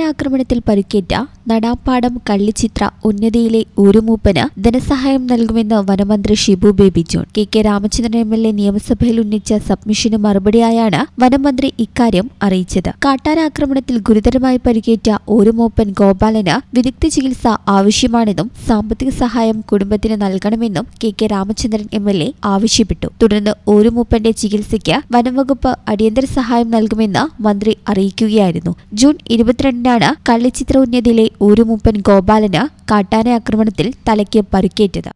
കാട്ടാനാക്രമണത്തിൽ പരിക്കേറ്റ നടാപ്പാടം കള്ളിച്ചിത്ര ഉന്നതിയിലെ ഊരുമൂപ്പന് ധനസഹായം നൽകുമെന്ന് വനമന്ത്രി Shibu Baby John. K Ramachandran MLA നിയമസഭയിൽ ഉന്നയിച്ച സബ്മിഷന് മറുപടിയായാണ് വനമന്ത്രി ഇക്കാര്യം അറിയിച്ചത്. കാട്ടാനാക്രമണത്തിൽ ഗുരുതരമായി പരിക്കേറ്റ ഊരുമൂപ്പൻ ഗോപാലന് വിദഗ്ധ ചികിത്സ ആവശ്യമാണെന്നും സാമ്പത്തിക സഹായം കുടുംബത്തിന് നൽകണമെന്നും കെ രാമചന്ദ്രൻ MLA ആവശ്യപ്പെട്ടു. തുടർന്ന് ഊരുമൂപ്പന്റെ ചികിത്സയ്ക്ക് വനംവകുപ്പ് അടിയന്തര സഹായം നൽകുമെന്ന് മന്ത്രി അറിയിക്കുകയായിരുന്നു. ജൂൺ 22-നാണ് കള്ളിച്ചിത്ര ഉന്നതിയിലെ ഊരുമൂപ്പൻ ഗോപാലന് കാട്ടാന ആക്രമണത്തിൽ തലയ്ക്ക് പരിക്കേറ്റത്.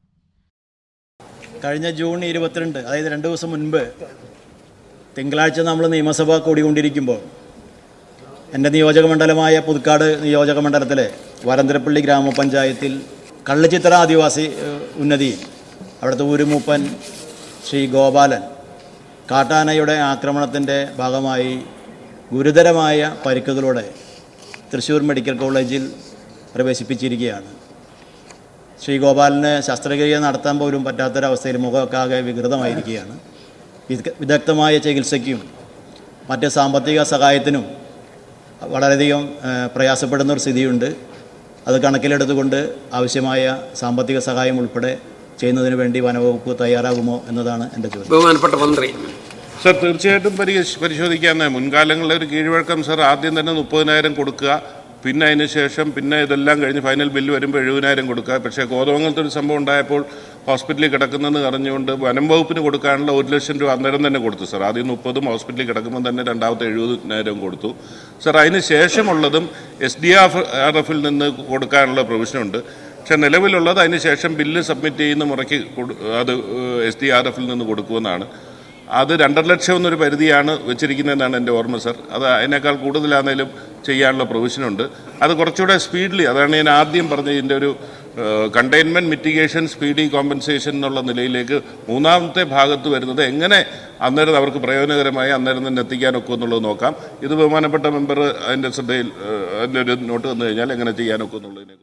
കഴിഞ്ഞ ജൂൺ 22, അതായത് 2 ദിവസം മുൻപ് തിങ്കളാഴ്ച നമ്മൾ നിയമസഭ കൂടിക്കൊണ്ടിരിക്കുമ്പോൾ എൻ്റെ നിയോജക മണ്ഡലമായ പുതുക്കാട് നിയോജക മണ്ഡലത്തിലെ വരന്തരപ്പള്ളി ഗ്രാമപഞ്ചായത്തിൽ കള്ളിച്ചിത്ര ആദിവാസി ഉന്നതിയിൽ അവിടുത്തെ ഊരുമൂപ്പൻ ശ്രീ ഗോപാലൻ കാട്ടാനയുടെ ആക്രമണത്തിൻ്റെ ഭാഗമായി ഗുരുതരമായ പരിക്കുകളോടെ തൃശ്ശൂർ മെഡിക്കൽ കോളേജിൽ പ്രവേശിപ്പിച്ചിരിക്കുകയാണ്. ശ്രീ ഗോപാലന് ശസ്ത്രക്രിയ നടത്താൻ പോലും പറ്റാത്തൊരവസ്ഥയിൽ മുഖമൊക്കെ ആകെ വികൃതമായിരിക്കുകയാണ്. വിദഗ്ധമായ ചികിത്സയ്ക്കും മറ്റ് സാമ്പത്തിക സഹായത്തിനും വളരെയധികം പ്രയാസപ്പെടുന്ന ഒരു സ്ഥിതിയുണ്ട്. അത് കണക്കിലെടുത്തുകൊണ്ട് ആവശ്യമായ സാമ്പത്തിക സഹായം ഉൾപ്പെടെ ചെയ്യുന്നതിന് വേണ്ടി വനവകുപ്പ് തയ്യാറാകുമോ എന്നതാണ് എൻ്റെ ചോദ്യം. ബഹുമാനപ്പെട്ട മന്ത്രി. സർ, തീർച്ചയായിട്ടും പരിശോധിക്കാവുന്ന മുൻകാലങ്ങളിലെ ഒരു കീഴ്വഴക്കം സർ, ആദ്യം തന്നെ 30,000 കൊടുക്കുക, പിന്നെ അതിന് ശേഷം ഇതെല്ലാം കഴിഞ്ഞ് ഫൈനൽ ബില്ല് വരുമ്പോൾ 70,000 കൊടുക്കുക. പക്ഷേ കോതമംഗലത്തെ ഒരു സംഭവം ഉണ്ടായപ്പോൾ ഹോസ്പിറ്റലിൽ കിടക്കുന്നതെന്ന് അറിഞ്ഞുകൊണ്ട് വനം വകുപ്പിന് കൊടുക്കാനുള്ള 1 ലക്ഷം രൂപ അന്നേരം തന്നെ കൊടുത്തു സർ. ആദ്യം 30 ഹോസ്പിറ്റലിൽ കിടക്കുമ്പോൾ തന്നെ രണ്ടാമത്തെ 70,000 കൊടുത്തു സർ. അതിന് ശേഷമുള്ളതും SDRF-ൽ നിന്ന് കൊടുക്കാനുള്ള പ്രൊവിഷനുണ്ട്. പക്ഷേ നിലവിലുള്ളത് അതിന് ശേഷം ബില്ല് സബ്മിറ്റ് ചെയ്യുന്ന മുറയ്ക്ക് അത് SDRF-ൽ നിന്ന് കൊടുക്കുമെന്നാണ്. അത് 2.5 ലക്ഷം എന്നൊരു പരിധിയാണ് വെച്ചിരിക്കുന്നതെന്നാണ് എൻ്റെ ഓർമ്മ സർ. അത് അതിനേക്കാൾ കൂടുതലാണെങ്കിലും ചെയ്യാനുള്ള പ്രൊവിഷനുണ്ട്. അത് കുറച്ചുകൂടെ സ്പീഡിലി, അതാണ് ഞാൻ ആദ്യം പറഞ്ഞത്, ഇതിൻ്റെ ഒരു കണ്ടെയ്ൻമെൻറ്റ് മിറ്റിഗേഷൻ സ്പീഡി കോമ്പൻസേഷൻ എന്നുള്ള നിലയിലേക്ക് മൂന്നാമത്തെ ഭാഗത്ത് വരുന്നത് എങ്ങനെ അന്നേരം അവർക്ക് പ്രയോജനകരമായി അന്നേരം തന്നെ എത്തിക്കാനൊക്കെ എന്നുള്ളത് നോക്കാം. ഇത് ബഹുമാനപ്പെട്ട മെമ്പർ അതിൻ്റെ ശ്രദ്ധയിൽ അതിൻ്റെ ഒരു നോട്ട് വന്നു കഴിഞ്ഞാൽ എങ്ങനെ ചെയ്യാനൊക്കെ എന്നുള്ളതിനെ